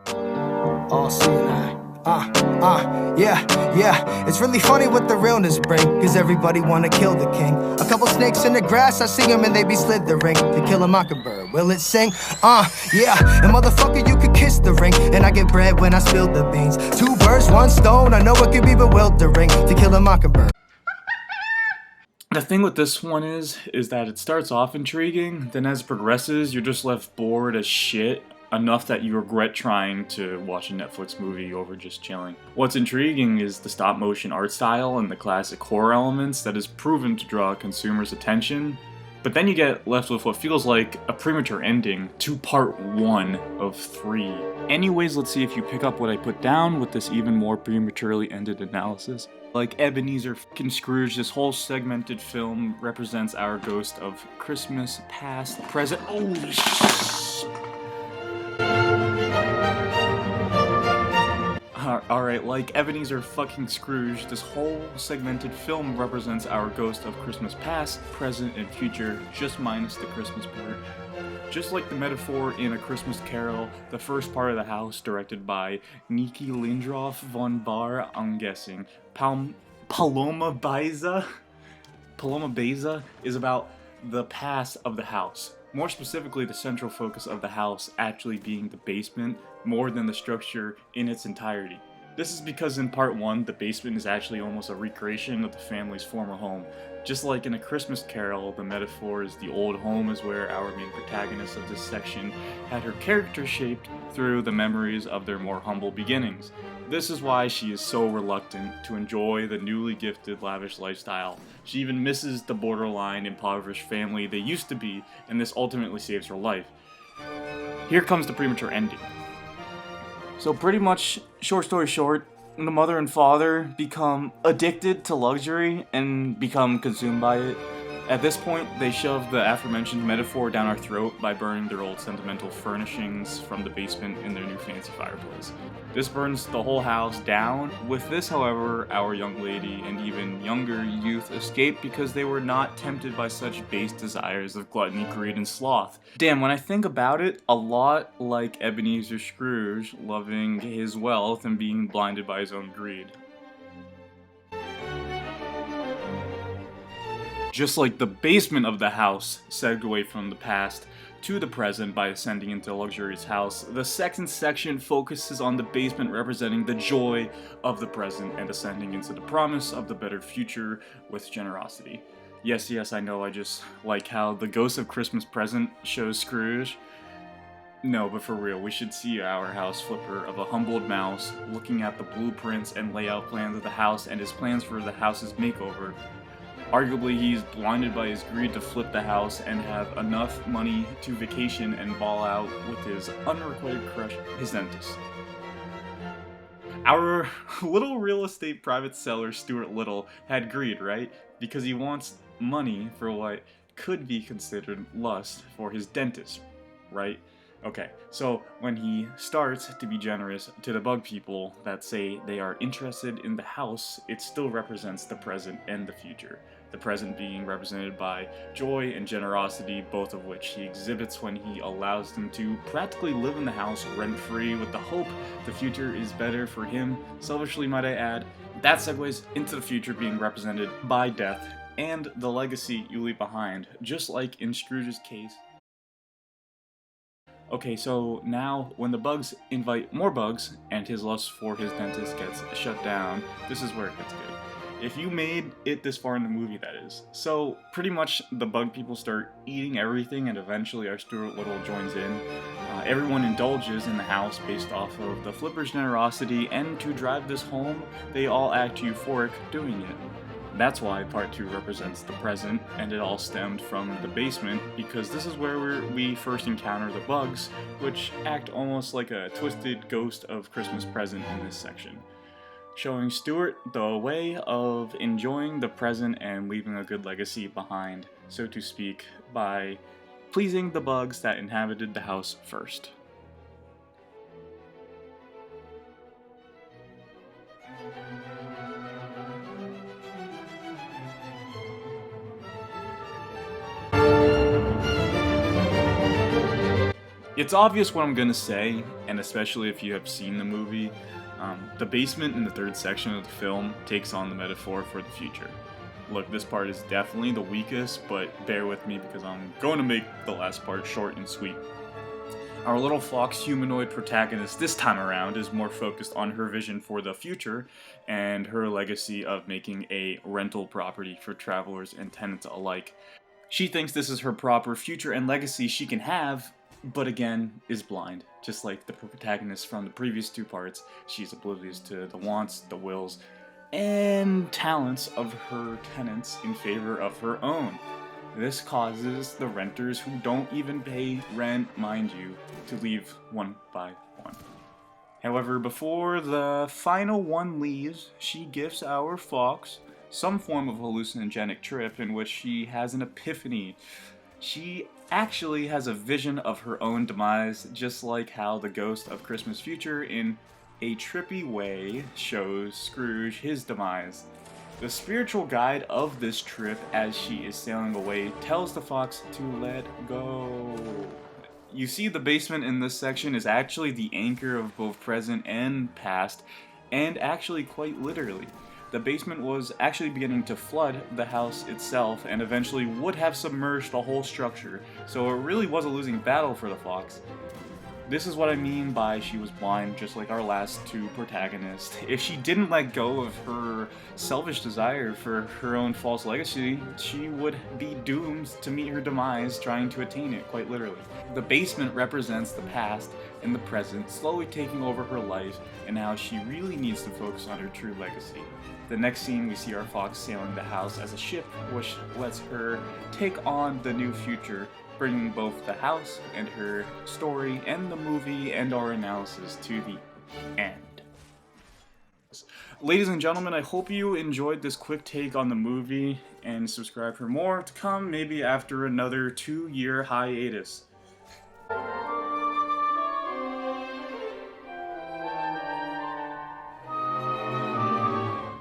All seeing eye. Yeah. It's really funny what the realness bring, cause everybody wanna kill the king. A couple snakes in the grass, I see them and they be slithering. To kill a mockingbird, will it sing? Yeah. And motherfucker, you could kiss the ring. And I get bread when I spill the beans. 2 birds, 1 stone, I know it can be bewildering. To kill a mockingbird. The thing with this one is that it starts off intriguing, then as it progresses, you're just left bored as shit, enough that you regret trying to watch a Netflix movie over just chilling. What's intriguing is the stop-motion art style and the classic horror elements that is proven to draw consumers' attention, but then you get left with what feels like a premature ending to part 1 of 3. Anyways, let's see if you pick up what I put down with this even more prematurely ended analysis. Like Ebenezer f***ing Scrooge, this whole segmented film represents our ghost of Christmas past, present. Holy shit. Alright, like Ebenezer fucking Scrooge, this whole segmented film represents our ghost of Christmas past, present, and future, just minus the Christmas part. Just like the metaphor in A Christmas Carol, the first part of the house, directed by Niki Lindroff von Bar, I'm guessing, Paloma Beza is about the past of the house. More specifically, the central focus of the house actually being the basement, more than the structure in its entirety. This is because in part 1, the basement is actually almost a recreation of the family's former home. Just like in A Christmas Carol, the metaphor is the old home is where our main protagonist of this section had her character shaped through the memories of their more humble beginnings. This is why she is so reluctant to enjoy the newly gifted lavish lifestyle. She even misses the borderline impoverished family they used to be, and this ultimately saves her life. Here comes the premature ending. So pretty much, short story short, the mother and father become addicted to luxury and become consumed by it. At this point, they shove the aforementioned metaphor down our throat by burning their old sentimental furnishings from the basement in their new fancy fireplace. This burns the whole house down. With this, however, our young lady and even younger youth escape because they were not tempted by such base desires of gluttony, greed, and sloth. Damn, when I think about it, a lot like Ebenezer Scrooge loving his wealth and being blinded by his own greed. Just like the basement of the house segued away from the past to the present by ascending into a luxurious house, the second section focuses on the basement representing the joy of the present and ascending into the promise of the better future with generosity. Yes, I know I just like how the Ghost of Christmas Present shows Scrooge. No, but for real, we should see our house flipper of a humbled mouse looking at the blueprints and layout plans of the house and his plans for the house's makeover. Arguably, he's blinded by his greed to flip the house and have enough money to vacation and ball out with his unrequited crush, his dentist. Our little real estate private seller, Stuart Little, had greed, right? Because he wants money for what could be considered lust for his dentist, right? Okay, so when he starts to be generous to the bug people that say they are interested in the house, it still represents the present and the future. The present being represented by joy and generosity, both of which he exhibits when he allows them to practically live in the house rent-free with the hope the future is better for him, selfishly might I add. That segues into the future being represented by death and the legacy you leave behind, just like in Scrooge's case. Okay, so now when the bugs invite more bugs and his lust for his dentist gets shut down, this is where it gets good. If you made it this far in the movie, that is. So pretty much the bug people start eating everything and eventually our Stuart Little joins in. Everyone indulges in the house based off of the flipper's generosity, and to drive this home, they all act euphoric doing it. That's why part 2 represents the present, and it all stemmed from the basement, because this is where we first encounter the bugs, which act almost like a twisted ghost of Christmas Present in this section. Showing Stuart the way of enjoying the present and leaving a good legacy behind, so to speak, by pleasing the bugs that inhabited the house first. It's obvious what I'm gonna say, and especially if you have seen the movie, the basement in the third section of the film takes on the metaphor for the future. Look, this part is definitely the weakest, but bear with me because I'm going to make the last part short and sweet. Our little fox humanoid protagonist this time around is more focused on her vision for the future and her legacy of making a rental property for travelers and tenants alike. She thinks this is her proper future and legacy she can have, but again, is blind. Just like the protagonist from the previous two parts, she's oblivious to the wants, the wills, and talents of her tenants in favor of her own. This causes the renters who don't even pay rent, mind you, to leave one by one. However, before the final one leaves, she gives our fox some form of hallucinogenic trip in which she has an epiphany. She actually has a vision of her own demise, just like how the ghost of Christmas Future in a trippy way shows Scrooge his demise. The spiritual guide of this trip as she is sailing away tells the fox to let go. You see, the basement in this section is actually the anchor of both present and past, and actually quite literally. The basement was actually beginning to flood the house itself and eventually would have submerged the whole structure, so it really was a losing battle for the fox. This is what I mean by she was blind, just like our last two protagonists. If she didn't let go of her selfish desire for her own false legacy, she would be doomed to meet her demise trying to attain it, quite literally. The basement represents the past and the present, slowly taking over her life and how she really needs to focus on her true legacy. The next scene, we see our fox sailing the house as a ship, which lets her take on the new future, bringing both the house and her story and the movie and our analysis to the end. Ladies and gentlemen, I hope you enjoyed this quick take on the movie, and subscribe for more to come, maybe after another 2-year hiatus.